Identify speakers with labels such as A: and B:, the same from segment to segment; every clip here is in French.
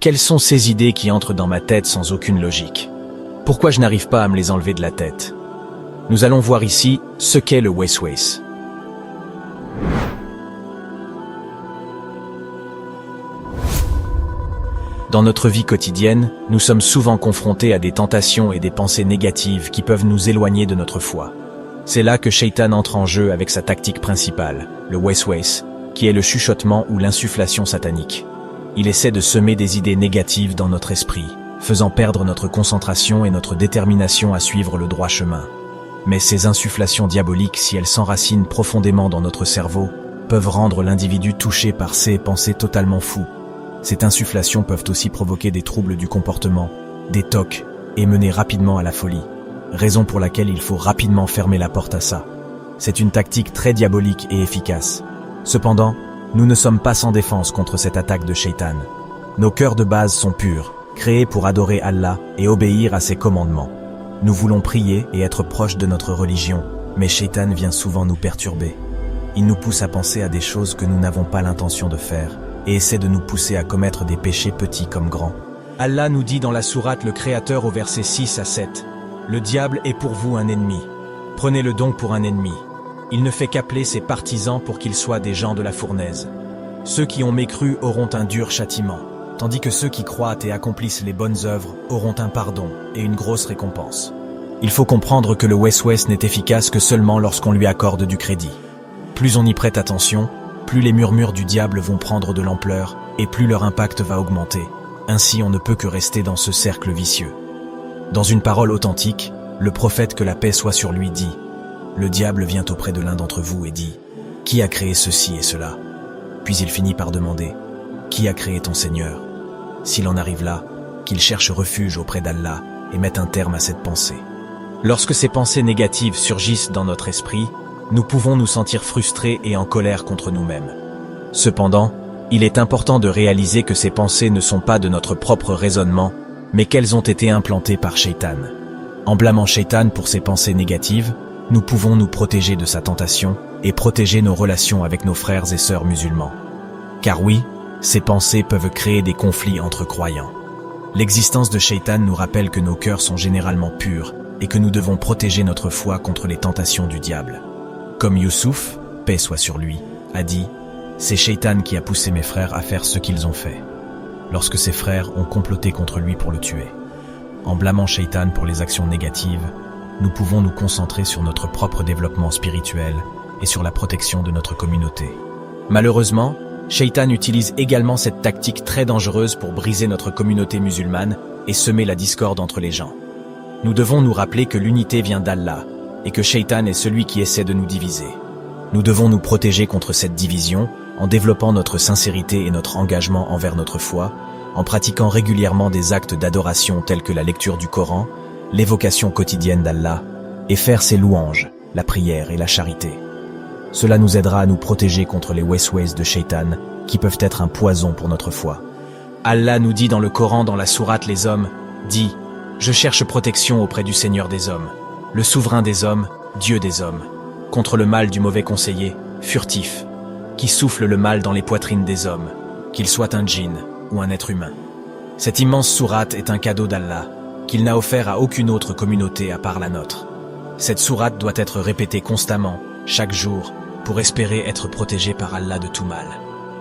A: Quelles sont ces idées qui entrent dans ma tête sans aucune logique? Pourquoi je n'arrive pas à me les enlever de la tête? Nous allons voir ici ce qu'est le Waswas. Dans notre vie quotidienne, nous sommes souvent confrontés à des tentations et des pensées négatives qui peuvent nous éloigner de notre foi. C'est là que Shaitan entre en jeu avec sa tactique principale, le Waswas, qui est le chuchotement ou l'insufflation satanique. Il essaie de semer des idées négatives dans notre esprit, faisant perdre notre concentration et notre détermination à suivre le droit chemin. Mais ces insufflations diaboliques, si elles s'enracinent profondément dans notre cerveau, peuvent rendre l'individu touché par ces pensées totalement fous. Ces insufflations peuvent aussi provoquer des troubles du comportement, des tocs, et mener rapidement à la folie. Raison pour laquelle il faut rapidement fermer la porte à ça. C'est une tactique très diabolique et efficace. Cependant, nous ne sommes pas sans défense contre cette attaque de Shaitan. Nos cœurs de base sont purs, créés pour adorer Allah et obéir à ses commandements. Nous voulons prier et être proches de notre religion, mais Shaitan vient souvent nous perturber. Il nous pousse à penser à des choses que nous n'avons pas l'intention de faire, et essaie de nous pousser à commettre des péchés petits comme grands. Allah nous dit dans la sourate le Créateur au verset 6 à 7, « Le diable est pour vous un ennemi. Prenez-le donc pour un ennemi. Il ne fait qu'appeler ses partisans pour qu'ils soient des gens de la fournaise. Ceux qui ont mécru auront un dur châtiment, tandis que ceux qui croient et accomplissent les bonnes œuvres auront un pardon et une grosse récompense. » Il faut comprendre que le Waswas n'est efficace que seulement lorsqu'on lui accorde du crédit. Plus on y prête attention, plus les murmures du diable vont prendre de l'ampleur et plus leur impact va augmenter. Ainsi, on ne peut que rester dans ce cercle vicieux. Dans une parole authentique, le prophète, que la paix soit sur lui, dit « Le diable vient auprès de l'un d'entre vous et dit « Qui a créé ceci et cela ?» Puis il finit par demander « Qui a créé ton Seigneur ?» S'il en arrive là, qu'il cherche refuge auprès d'Allah et mette un terme à cette pensée. Lorsque ces pensées négatives surgissent dans notre esprit, nous pouvons nous sentir frustrés et en colère contre nous-mêmes. Cependant, il est important de réaliser que ces pensées ne sont pas de notre propre raisonnement, mais qu'elles ont été implantées par Shaitan. En blâmant Shaitan pour ses pensées négatives, nous pouvons nous protéger de sa tentation et protéger nos relations avec nos frères et sœurs musulmans. Car oui, ces pensées peuvent créer des conflits entre croyants. L'existence de Shaitan nous rappelle que nos cœurs sont généralement purs et que nous devons protéger notre foi contre les tentations du diable. Comme Youssouf, paix soit sur lui, a dit « C'est Shaitan qui a poussé mes frères à faire ce qu'ils ont fait », lorsque ses frères ont comploté contre lui pour le tuer. En blâmant Shaitan pour les actions négatives, nous pouvons nous concentrer sur notre propre développement spirituel et sur la protection de notre communauté. Malheureusement, Shaitan utilise également cette tactique très dangereuse pour briser notre communauté musulmane et semer la discorde entre les gens. Nous devons nous rappeler que l'unité vient d'Allah et que Shaitan est celui qui essaie de nous diviser. Nous devons nous protéger contre cette division en développant notre sincérité et notre engagement envers notre foi, en pratiquant régulièrement des actes d'adoration tels que la lecture du Coran, l'évocation quotidienne d'Allah, et faire ses louanges, la prière et la charité. Cela nous aidera à nous protéger contre les Waswas de Shaitan, qui peuvent être un poison pour notre foi. Allah nous dit dans le Coran, dans la sourate Les Hommes, dit « Je cherche protection auprès du Seigneur des hommes, le souverain des hommes, Dieu des hommes, contre le mal du mauvais conseiller, furtif, qui souffle le mal dans les poitrines des hommes, qu'il soit un djinn ou un être humain. » Cette immense sourate est un cadeau d'Allah, qu'il n'a offert à aucune autre communauté à part la nôtre. Cette sourate doit être répétée constamment, chaque jour, pour espérer être protégé par Allah de tout mal.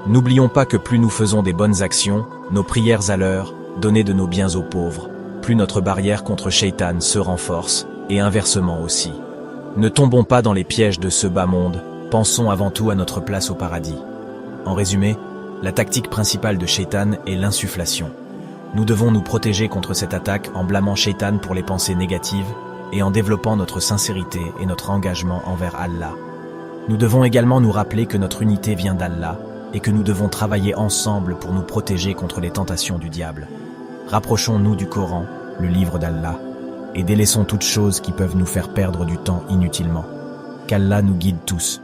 A: N'oublions pas que plus nous faisons des bonnes actions, nos prières à l'heure, donner de nos biens aux pauvres, plus notre barrière contre Shaitan se renforce, et inversement aussi. Ne tombons pas dans les pièges de ce bas monde, pensons avant tout à notre place au paradis. En résumé, la tactique principale de Shaitan est l'insufflation. Nous devons nous protéger contre cette attaque en blâmant Shaitan pour les pensées négatives et en développant notre sincérité et notre engagement envers Allah. Nous devons également nous rappeler que notre unité vient d'Allah et que nous devons travailler ensemble pour nous protéger contre les tentations du diable. Rapprochons-nous du Coran, le livre d'Allah, et délaissons toutes choses qui peuvent nous faire perdre du temps inutilement. Qu'Allah nous guide tous.